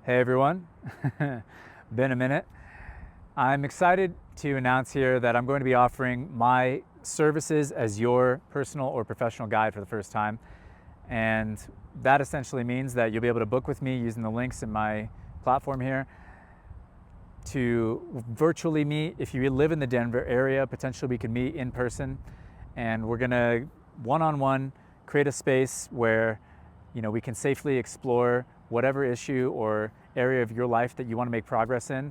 Hey everyone, been a minute. I'm excited to announce here that I'm going to be offering my services as your personal or professional guide for the first time. And that essentially means that you'll be able to book with me using the links in my platform here to virtually meet. If you live in the Denver area, potentially we can meet in person, and we're gonna one-on-one create a space where we can safely explore whatever issue or area of your life that you want to make progress in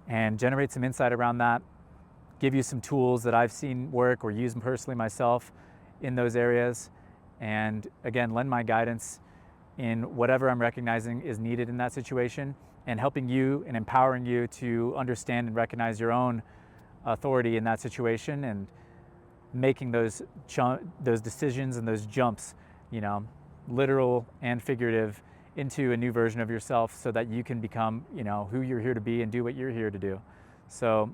and generate some insight around that, give you some tools that I've seen work or use personally myself in those areas, and again, lend my guidance in whatever I'm recognizing is needed in that situation, and helping you and empowering you to understand and recognize your own authority in that situation and making those decisions and those jumps, literal and figurative, into a new version of yourself so that you can become, who you're here to be and do what you're here to do. So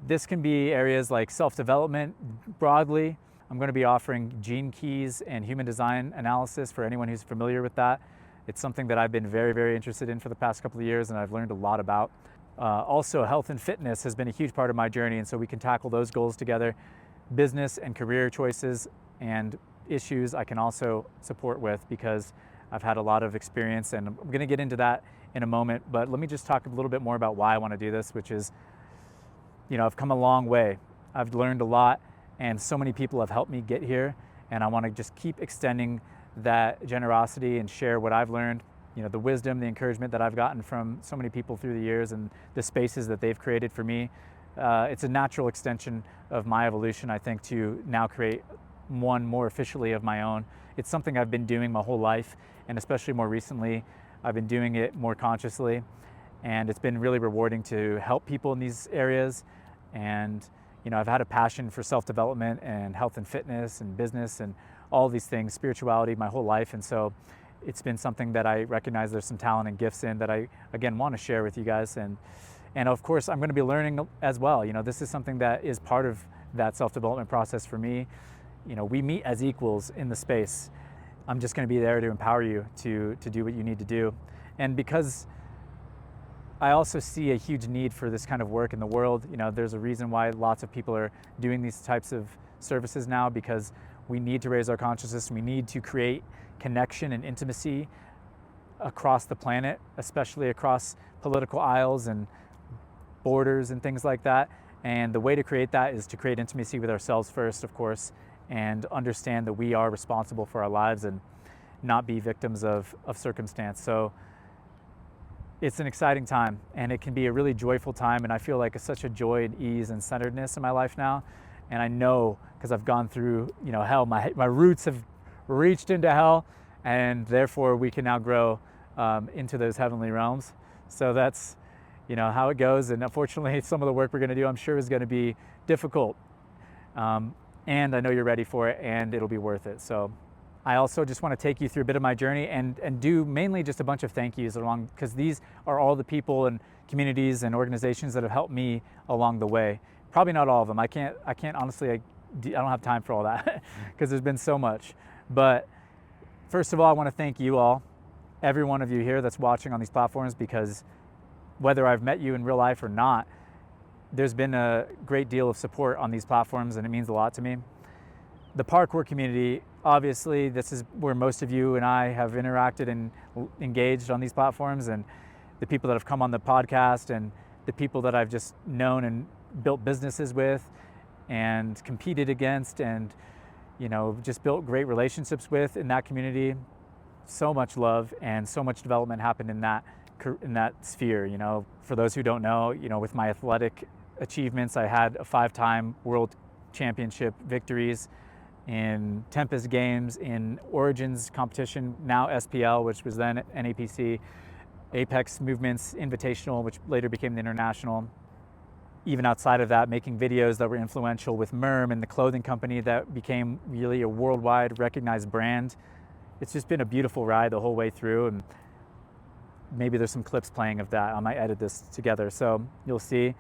this can be areas like self-development broadly. I'm going to be offering gene keys and human design analysis for anyone who's familiar with that. It's something that I've been very, very interested in for the past couple of years, and I've learned a lot about. Also, health and fitness has been a huge part of my journey, and so we can tackle those goals together. Business and career choices and issues I can also support with, because I've had a lot of experience, and I'm going to get into that in a moment. But let me just talk a little bit more about why I want to do this, which is, I've come a long way. I've learned a lot, and so many people have helped me get here, and I want to just keep extending that generosity and share what I've learned, the wisdom, the encouragement that I've gotten from so many people through the years and the spaces that they've created for me. It's a natural extension of my evolution, I think, to now create one more officially of my own. It's something I've been doing my whole life, and especially more recently, I've been doing it more consciously, and it's been really rewarding to help people in these areas. And I've had a passion for self-development and health and fitness and business and all these things, spirituality, my whole life. And so it's been something that I recognize there's some talent and gifts in that I, again, want to share with you guys. And of course, I'm going to be learning as well. This is something that is part of that self-development process for me. We meet as equals in the space. I'm just going to be there to empower you to do what you need to do. And because I also see a huge need for this kind of work in the world, there's a reason why lots of people are doing these types of services now, because we need to raise our consciousness. We need to create connection and intimacy across the planet, especially across political aisles and borders and things like that. And the way to create that is to create intimacy with ourselves first, of course, and understand that we are responsible for our lives and not be victims of circumstance. So it's an exciting time, and it can be a really joyful time, and I feel like such a joy and ease and centeredness in my life now. And I know, because I've gone through hell, my roots have reached into hell, and therefore we can now grow into those heavenly realms. So that's how it goes. And unfortunately, some of the work we're going to do, I'm sure, is going to be difficult. And I know you're ready for it, and it'll be worth it. So I also just want to take you through a bit of my journey and do mainly just a bunch of thank yous along, because these are all the people and communities and organizations that have helped me along the way. Probably not all of them. I can't honestly, I don't have time for all that because there's been so much. But first of all, I want to thank you all, every one of you here that's watching on these platforms, because whether I've met you in real life or not, there's been a great deal of support on these platforms, and it means a lot to me. The parkour community, obviously, this is where most of you and I have interacted and engaged on these platforms, and the people that have come on the podcast and the people that I've just known and built businesses with and competed against and just built great relationships with in that community. So much love and so much development happened in that sphere. For those who don't know, with my athletic achievements, I had a 5-time world championship victories in Tempest Games, in Origins competition, now SPL, which was then NAPC, Apex Movements Invitational, which later became the International. Even outside of that, making videos that were influential with Merm and the clothing company that became really a worldwide recognized brand. It's just been a beautiful ride the whole way through, and maybe there's some clips playing of that. I might edit this together, so you'll see.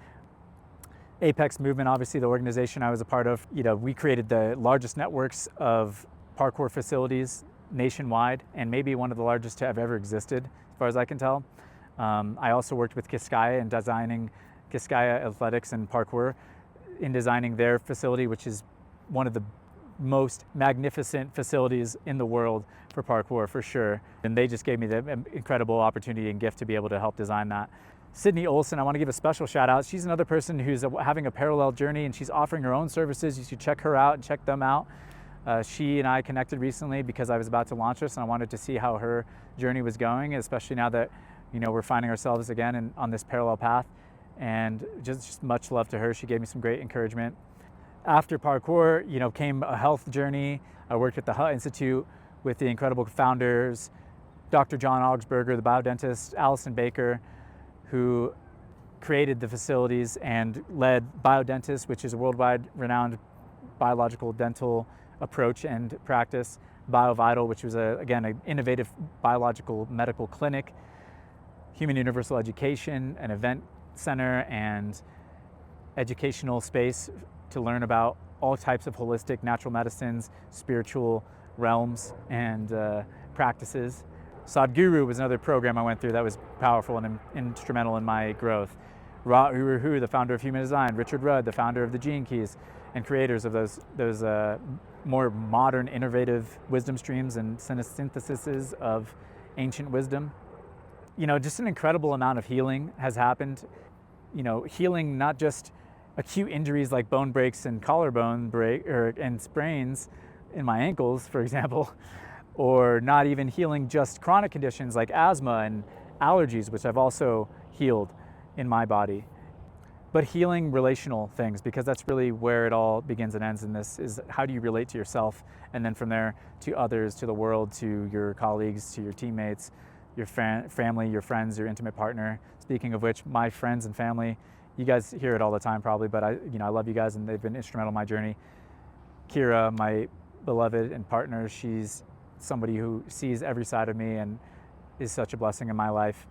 Apex Movement, obviously the organization I was a part of, we created the largest networks of parkour facilities nationwide, and maybe one of the largest to have ever existed. far as I can tell. I also worked with Kiskaya in designing Kiskaya Athletics and Parkour in designing their facility, which is one of the most magnificent facilities in the world for parkour, for sure. And they just gave me the incredible opportunity and gift to be able to help design that. Sydney Olson, I want to give a special shout out. She's another person who's having a parallel journey, and she's offering her own services. You should check her out and check them out. She and I connected recently because I was about to launch this, and I wanted to see how her journey was going, especially now that we're finding ourselves again on this parallel path. And just much love to her. She gave me some great encouragement. After parkour, came a health journey. I worked at the Hut Institute with the incredible founders, Dr. John Augsburger, the biodentist, Allison Baker, who created the facilities and led Biodentist, which is a worldwide renowned biological dental approach and practice, BioVital, which was again an innovative biological medical clinic, Human Universal Education, an event center and educational space to learn about all types of holistic natural medicines, spiritual realms, and practices. Sadhguru was another program I went through that was powerful and instrumental in my growth. Ra Uru Hu, the founder of Human Design, Richard Rudd, the founder of the Gene Keys, and creators of those more modern, innovative wisdom streams and syntheses of ancient wisdom. Just an incredible amount of healing has happened. Healing not just acute injuries like bone breaks and collarbone and sprains in my ankles, for example, or not even healing just chronic conditions like asthma and allergies, which I've also healed in my body, but healing relational things, because that's really where it all begins and ends in this, is how do you relate to yourself, and then from there to others, to the world, to your colleagues, to your teammates, your family, your friends, your intimate partner. Speaking of which, my friends and family, you guys hear it all the time probably, but I love you guys and they've been instrumental in my journey. Kira, my beloved and partner, she's somebody who sees every side of me and is such a blessing in my life.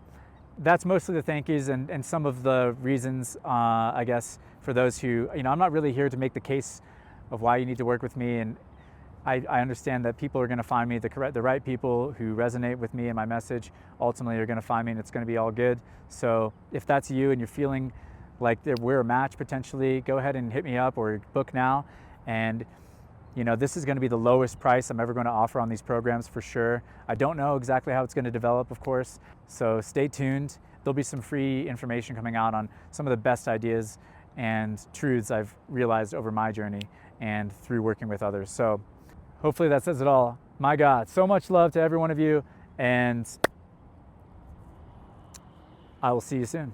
That's mostly the thank yous and some of the reasons, I guess, for those who, I'm not really here to make the case of why you need to work with me, and I understand that people are going to find me, the right people who resonate with me and my message ultimately are going to find me, and it's going to be all good. So if that's you and you're feeling like we're a match potentially, go ahead and hit me up or book now. And this is going to be the lowest price I'm ever going to offer on these programs for sure. I don't know exactly how it's going to develop, of course, so stay tuned. There'll be some free information coming out on some of the best ideas and truths I've realized over my journey and through working with others. So hopefully that says it all. My God, so much love to every one of you, and I will see you soon.